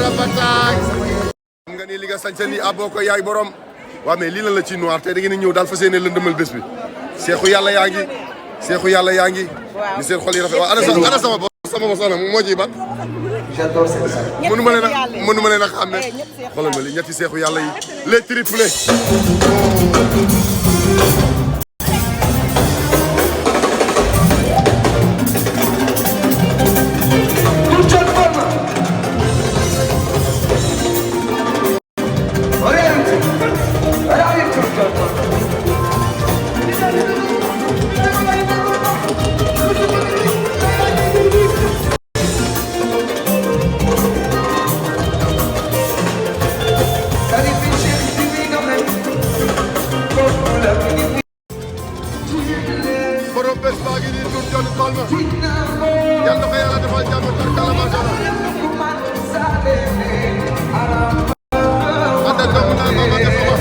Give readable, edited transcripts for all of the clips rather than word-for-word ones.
rabatag xam nga ni li nga sañse ni aboo ko yaay borom waaw mais lii lan la ci noir te da ngeen ñëw daal fas yéene lëndëmal bés bi seexu yàlla yaa ngi ni seen xol yi rafet waaw ana sama bopp sama bopp soxna moo ciy bat mënu ma leen a xam ne xoolal ma li ñetti seexu yàlla yi les triplés baa ngi nii tur John Palma yal na ko yàlla defal jàmm tarkala macha Allah ande doomu naa Mama Gassama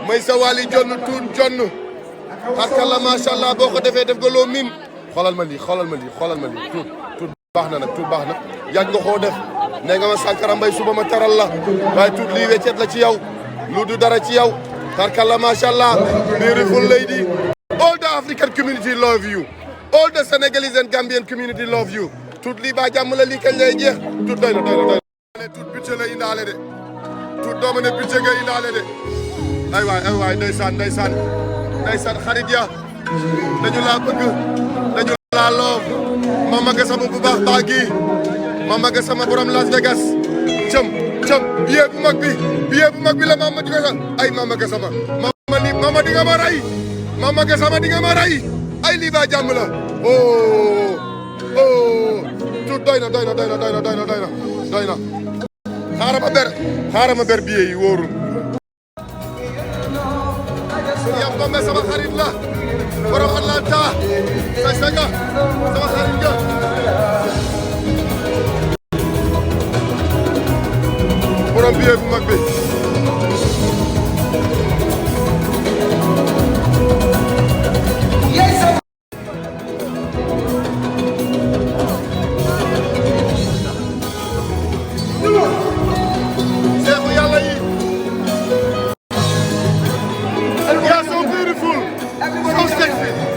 may sa wali jonn tuut jonn tarkalla macha Allah boo ko defee def nga loo miin xoolal ma lii tuut baax na nag tuut baax na yàgg nga koo def ne nga ma Sankara Mbaye suba ma taral la waaye tuut lii weccet la ci yow lu du dara ci yow tarkalla macha Allah beautiful lady all the African community love you all the Senegalese and Gambian community love you tuut lii ba jàmm la lii kañ lay jeex tuut doy na tuut budget la indaale de tuut dooma ne budget nga indaale de ay waay ndeysaan xarit ya dañu laa bëgg dañu laa loof Mama Gassama bu baax baa gi Mama Gassama borom Las Vegas cëm billet bu mag bi la Mama Gassama ay Mama Gassama mama di nga ma rey Mama Gassama di nga ma rey ay lii ba jàmm la tuut doy na xaaral ma ber billet yi wóorul yam Gombe sama xarit la borom Atlanta saga sama xarit nga borom billet bu mag bi seexu yàlla yi so sexy.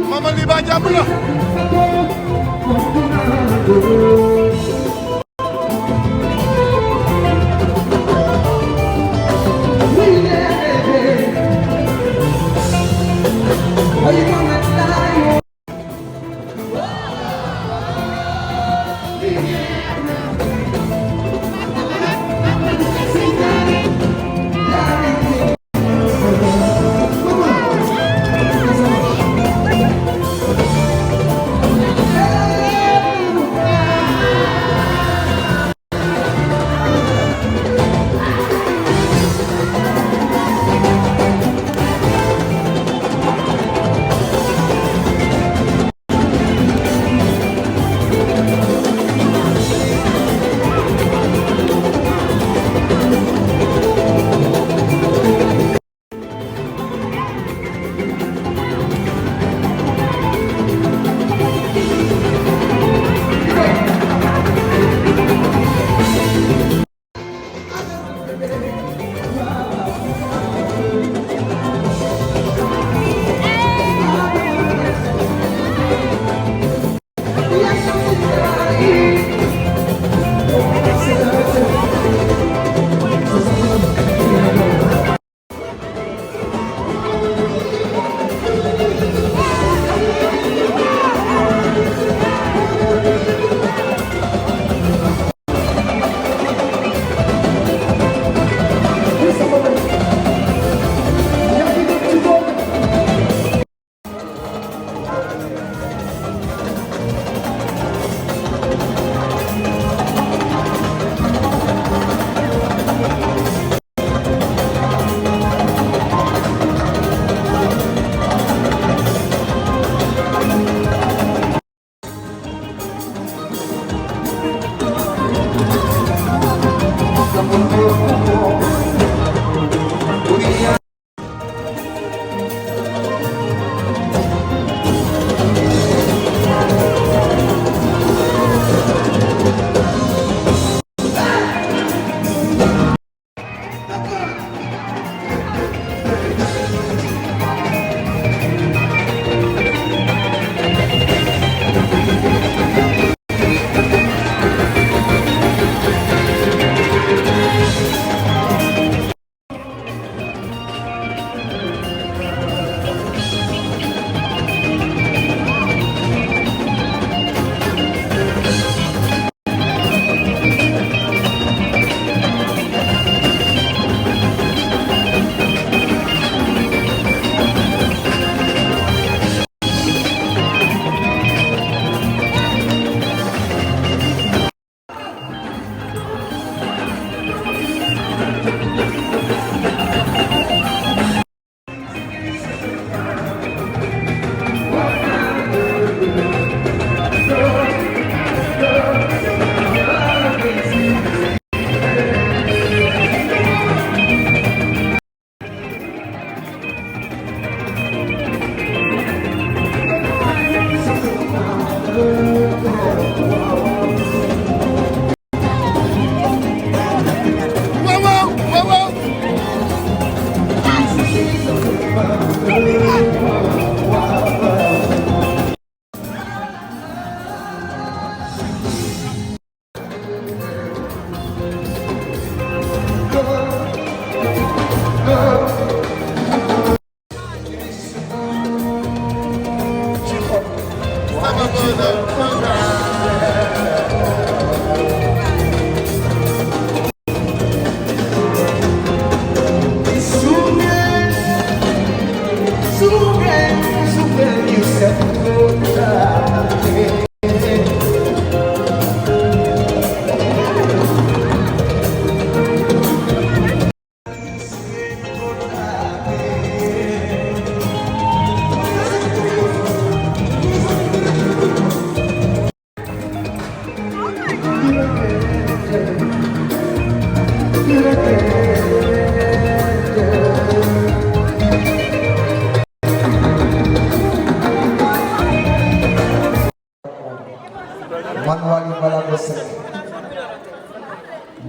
Mama lii ba jàmm la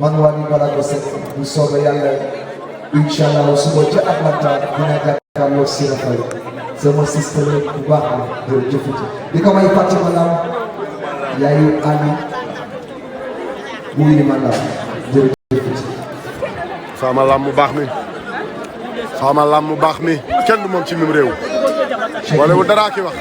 man Wally Ballago Seck bu soobee yàlla incha allah suba ca Atlanta dina jàkkaarloo Sira Faye sama sister bu baax la jërëjëf di ko may Fatima Lam yaayu Ali bu Iliman Lam jërëjëf. Fama Lam mu baax mi Fama Lam mu baax mi kenn du moom ci mim réew wala wu dara ki wax.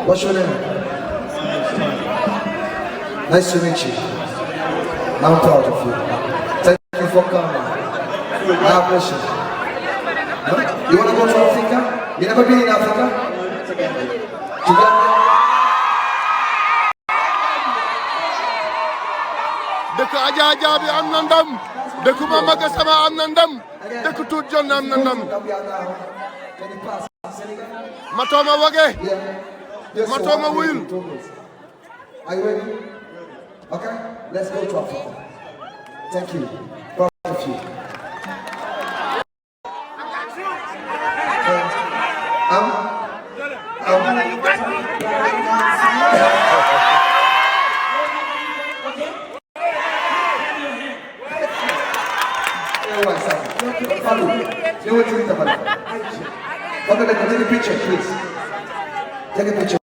What's your name? Nice to meet you. I'm proud of you. Thank you for coming. God bless you. Huh? You want to go to Africa? You never been in Africa? dëkk Adja Adja bi am na ndam dëkk Mama Gassama am na ndam dëkk Tuut Jon am na ndam Matoma Wage Matoma wuyul. Are you ready? Okay, let's go to Africa. Thank you. Proud of you. Okay, take a picture, please. Take a picture.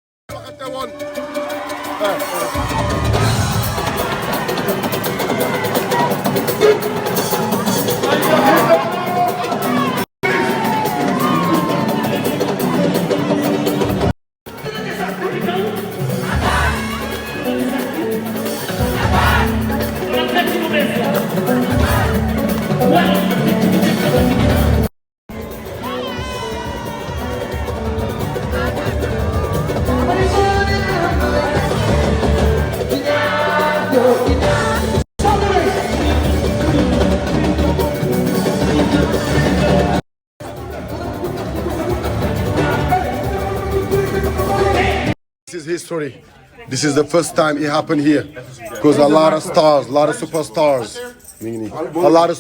This is history. This is the first time it happened here because a lot of stars, a lot of superstars, a lot of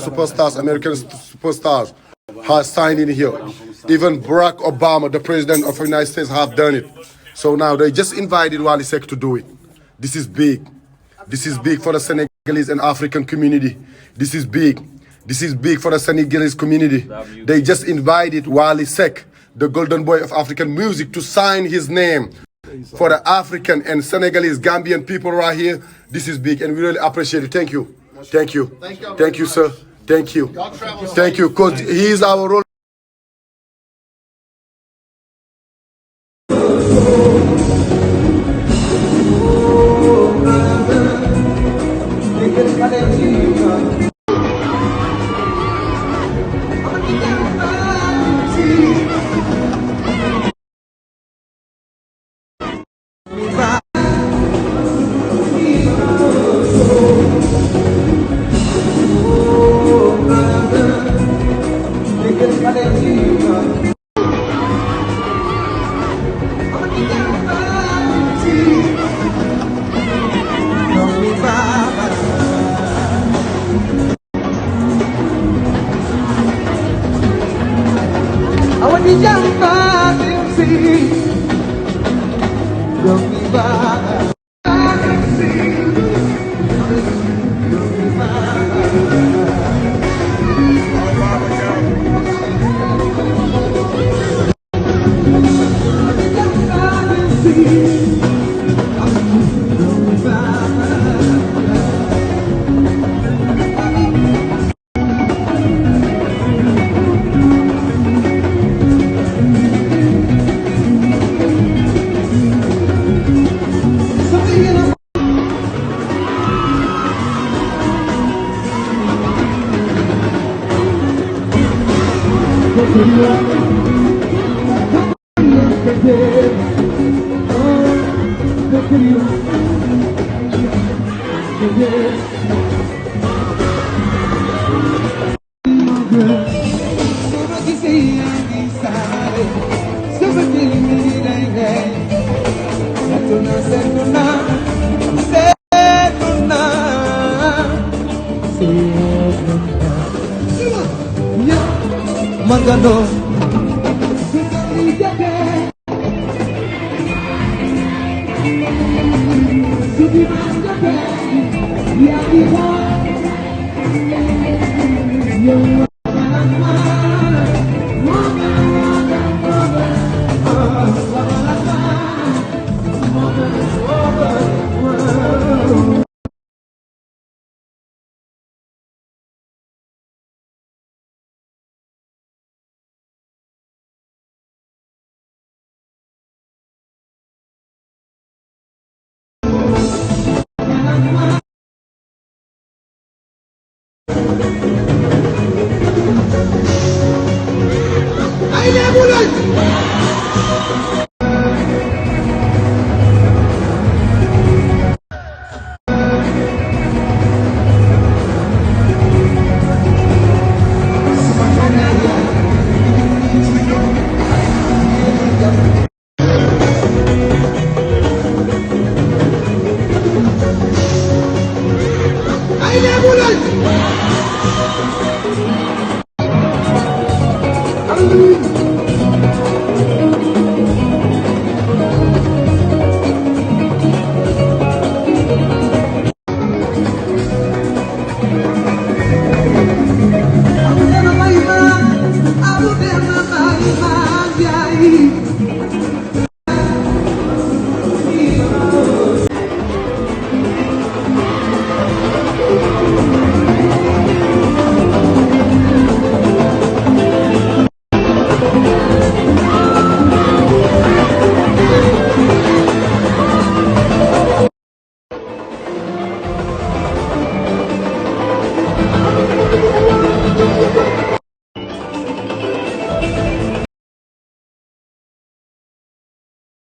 superstars, American superstars have signed in here. Even Barack Obama, the president of the United States, have done it. So now they just invited Wally Seck to do it. This is big. This is big for the Senegal. Senegalese and African community. This is big. This is big for the Senegalese community. They just invited Wally Seck, the golden boy of African music, to sign his name for the African and Senegalese Gambian people right here. This is big and we really appreciate it. Thank you. Thank you. Thank you, sir. Thank you. Thank you. Because he is our role.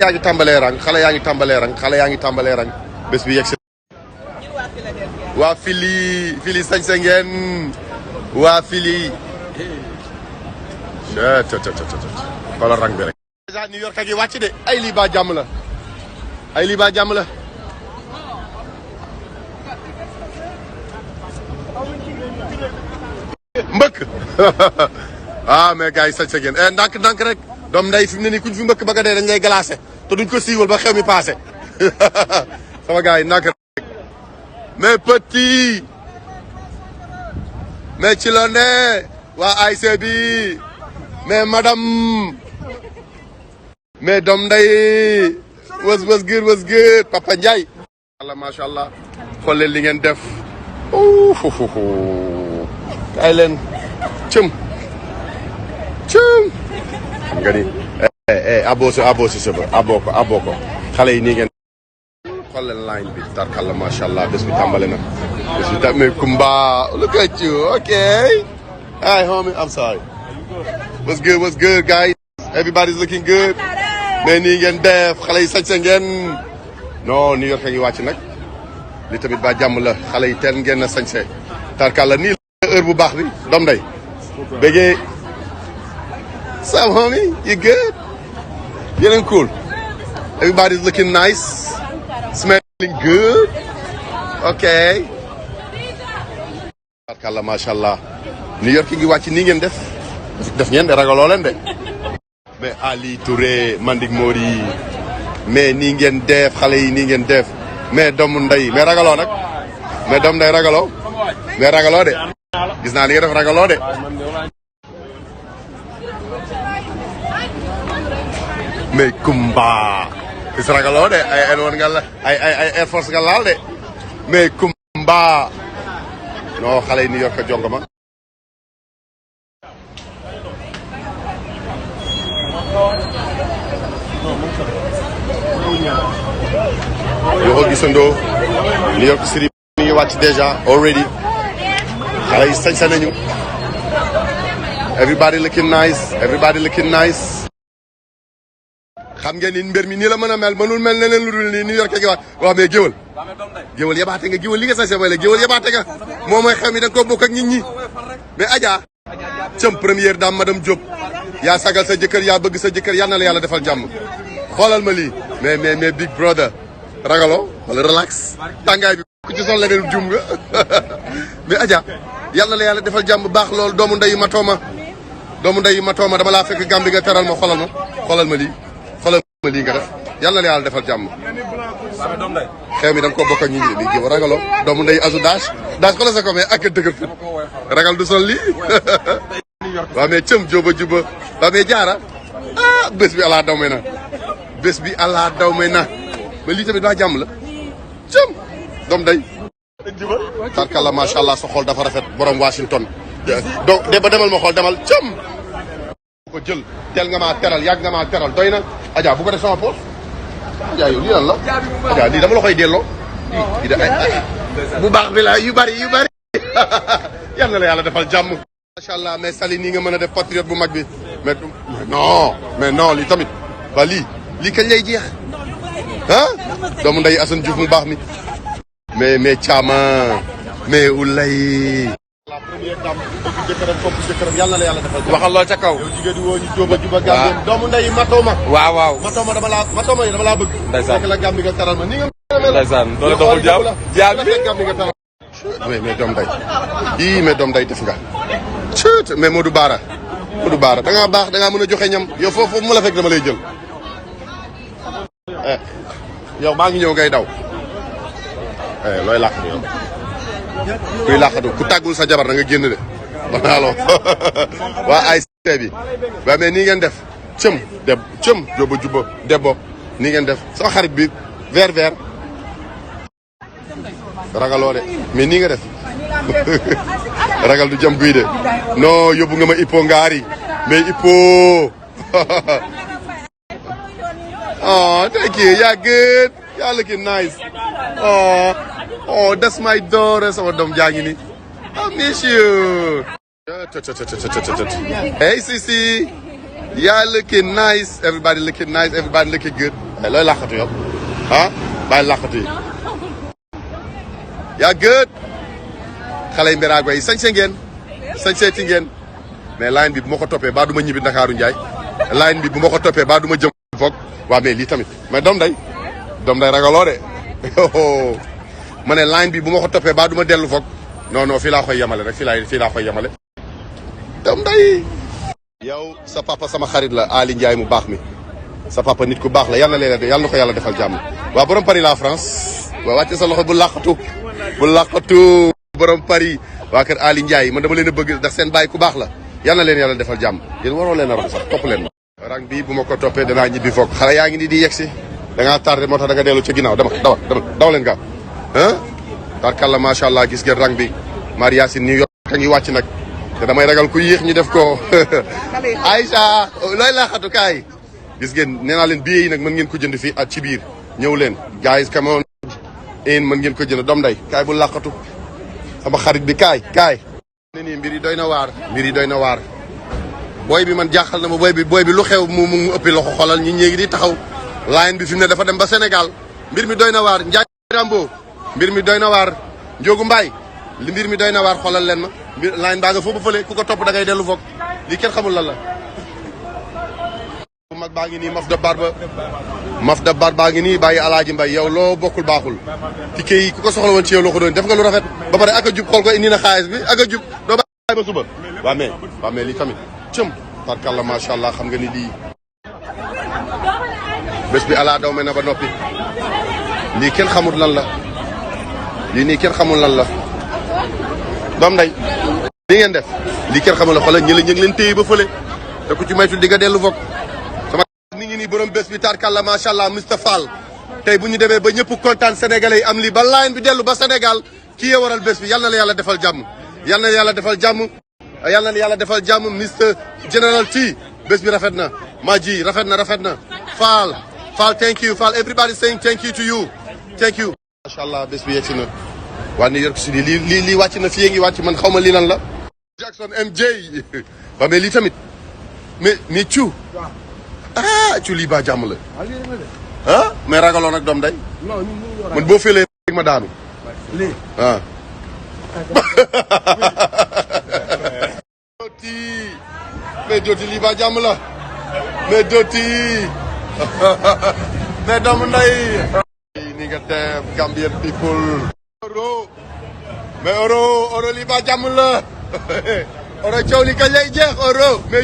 yaa ngi tàmbalee rang xale yaa ngi tàmbalee rang xale yaa ngi tàmbalee rang bés bi yegg si waa fili sañse ngeen waa fili xoolal rang bi rek déjà New York a ngi wàcc de ay lii ba jàmm la ay lii ba jàmm la mbëkk ah mais gars yi sañse ngeen ndànk rek doom nday fi mu ne nii kuñ fi mbëkk ba nga dee dañ lay glacé te duñ ko siiwal ba xew mi passé sama gars yi mais petit mais ci la ne waa ASC bi mais madame mais doom nday wës gër Papa Ndiaye Allah macha allah xool leen li ngeen def kay leen cëm xam nga ni abo si sëba abo ko xale yi nii ngeen xool leen line bi tarkalla macha allah bés bi tàmbale na bés bi tam mais Kumba look at you okay hi homie I'm sorry what's good guys everybody's looking good mais nii ngeen def xale yi sañse ngeen non New York a ngi wàcc nag li tamit ba jàmm la xale yi teel ngeen na sañse tarkalla nii la heure bu baax bi doom day bégee Sam homie you good yéen cool everybody's looking nice smelling good okay tarkalla macha allah New York ngi wàcc nii ngeen def ngeen de ragaloo leen de mais Ali Touré Mandik Mori mais nii ngeen def xale yi nii ngeen def mais doomu ndey mais ragaloo nag mais doomu ndey ragaloo mais ragaloo de gis naa ni nga def ragaloo de mais Kumba gis ragaloo de ay L1 nga la ay Air Force nga laal de mais Kumba non xale yi New York a jongama yoo ko gisandoo New York City mi ngi wàcc déjà already xale yi sañse nañu everybody looking nice xam ngeen ni mbir mi nii la mën a mel mënul mel neneen lu dul nii New York gi wax mais géwal yabaate nga géwal li nga sañse mooy la géwal yabaate nga moom mooy xew mi da nga ko bokk ak nit ñi mais Adja cëm première dame madame Diop yaa sagal sa jëkkër yaa bëgg sa jëkkër yal na la yàlla defal jàmm xoolal ma lii mais big brother ragaloo wala relax tàngaay bi ku ci sol leneen jum nga mais Adja yal na la yàlla defal jàmm baax lool doomu ndeyu matooma dama laa fekk Gàmbi nga teral ma xoolal ma lii nga def yal na la yàlla defal jàmm xew mi da nga ko bokk ak ñi ñi lii géw ragaloo doomu ndeyu asu daas ko la sa ko mais ak dëgër fit ragal du sol lii waaw mais cëm jóoba juba waaw mais jaara bés bi àlaa daw me na mais lii tamit daa jàmm la cëm doom day tarkalla macha allah sa xool dafa rafet borom Washington donc de ba demal ma xool demal cëm ko jël teel nga maa teral yàgg nga maa teral doy na Adja bu ko def sama poos Adja yow lii lan la Adja lii dama la koy delloo lii da bu baax bi la yu bari yal na la yàlla defal jàmm macha allah mais Sali nii nga mën a def patriote bu mag bi mais non lii tamit ba lii kañ lay jeex doomu nday Assane Diouf mu baax mi mais Thiama mais Oulay la première dame bëgg jëkkëram fopp jëkkëram yàlla na yàlla defal waxal loo ca kaw yow jigéen di woo ñu jóoba juba Gambien doomu nday Matoma waaw Matoma dama laa bëgg ndeysaan la Gambie nga taral ma ni nga ndeysaan doole doxul jaam bi Gambie nga taral mais doom day mais doom day def nga mais Modou Bara da ngaa baax da ngaa mën a joxe ñam yow foofu mu la fekk dama lay jël yow maa ngi ñëw ngay daw looy làqatu yow kuy làqatu ku tàggul sa jabar da nga génn de alors waa ASC bi waaw mais nii ngeen def cëm jóoba juba debbo nii ngeen def sama xarit bi vert ragaloo de mais nii nga def ragal du jam guy de non yóbbu nga ma Ippo ngaari mais Ippo oh thank you yeah good yeah looking nice oh that's my daughter sama doom jaa ngi ni I miss you hey Sisi yeah looking nice everybody looking good looy laqatu yow bàyyi laqatu yi yaa good xale yi mbiraago yi sañseeti ngeen mais line bi bu ma ko toppee ba du ma ñibbi Ndakaaru Njaay line bi bu ma ko toppee ba du ma jëm foog waaw mais lii tamit mais doom day ragaloo de ma ne line bi bu ma ko toppee ba du ma dellu foog non fii laa koy yemale rek fii laa koy yemale doom day yow sa papa sama xarit la Ali Ndiaye mu baax mi sa papa nit ku baax la yal na ko yàlla defal jàmm waa borom Paris la France waa wàcce sa loxo bu làqatu bu laqatu borom Paris waa kër Ali Ndiaye man dama leen a bëgg ndax seen baay ku baax la yal na leen yàlla defal jàmm yéen waroo leen a rax sax topp leen ma. rang bi bu ma ko toppee danaa ñibbi foog xale yaa ngi nii di yegsi da ngaa tardé moo tax da nga dellu ca ginnaaw daw leen gaaw ah. tarkalla macha allah gis ngeen rang bi Maria Yacine New York a ngi wàcc nag te damay ragal ku yéex ñu def ko Aïcha looy laaxatu kaay gis ngeen nee naa leen billets yi nag mën ngeen ko jënd fii at ci biir ñëw leen guys come on in mën ngeen ko jënd doom day kaay bu laaxatu sama xarit bi kaay ne nii mbir yi doy na waar booy bi man jaaxal na ma booy bi lu xew mu ëppi loxo xolal ñi ñéegi di taxaw line bi fi mu ne dafa dem ba Sénégal mbir mi doy na waar Ndiaye Rambo mbir mi doy na waar Ndiogu Mbaye li mbir mi doy na waar xoolal leen ma line baa nga foofu ba fële ku ko topp da ngay dellu foog lii kenn xamul lan la bu mag baa ngi nii maf da bar baa ngi nii bàyyi Alaaji Mbay yow loo bokkul baaxul ticket yi ku ko soxla woon ci yow loo ko doon def nga lu rafet ba pare ak a jub xool ko indi na xaalis bi ak a jub doo bàyyi ba suba waa mais lii tamit cëm tarkalla macha allah xam nga ni lii bés bi ala daw me na ba noppi lii kenn xamul lan la lii nii kenn xamul lan la doom nday li ngeen def lii kenn xamul la xoolal ñi ngi leen téye ba fële te ku ci maytul di nga dellu foog sama nit ñi nii borom bés bi tarkalla macha allah Mr Fall tey bu ñu demee ba ñëpp kontaan sénégalais yi am lii ba line bi dellu ba Sénégal kii yee waral bés bi yal na la yàlla defal jàmm yal na la yàlla defal jàmm yal na la yàlla defal jàmm Mr General T bés bi rafet na Madji rafet na Fall thank you Fall everybody saying thank you to you thank you macha allah bés bi yegsi na waa New York City lii wàcc na fii ngi wàcc man xaw ma lii lan la Jackson MJ waaw mais lii tamit mais Thiou Thiou lii ba jàmm la ah mais ragaloon ak doom day man boo félee rek ma daanu mais Doti lii ba jàmm la mais Doti mais doomu nday ni nga def Gambian people euro lii ba jàmm la euro coow li kañ lay jeex euro mais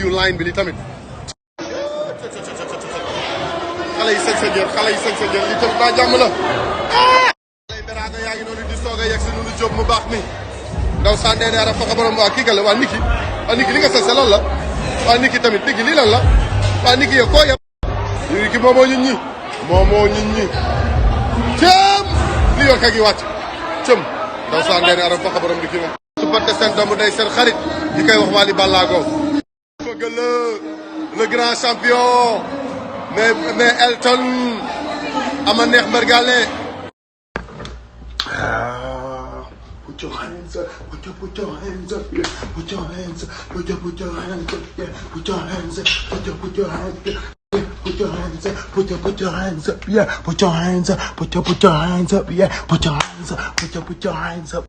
you line bi li tamit xale yi sañ sa jër li tamit ba jàmm la lay beraanga yaa ngi noonu di soog a yegg si nunu jóob mu baax mi ndaw sandene ara faxa borom waa kii ka la waa Niki li nga sañ lan la waa Niki tamit Niki lii lan la waa Niki yow koo yem Niki moomoo ñun ñi cëm New York a ngi wàcc cëm ndaw sandene ara faxa borom Niki moom supporté seen doomu day seen xarit ñi koy wax Wally Ballago bëgg le grand champion mais Elton ama neex mbargale put your hands up, put your hands up, yeah. Put your hands up, put your hands up, yeah. Put your hands up, put your hands up, yeah. Put your hands up, put your hands up, yeah. Put your hands up, put your hands up, yeah. Put your hands up, put your hands up.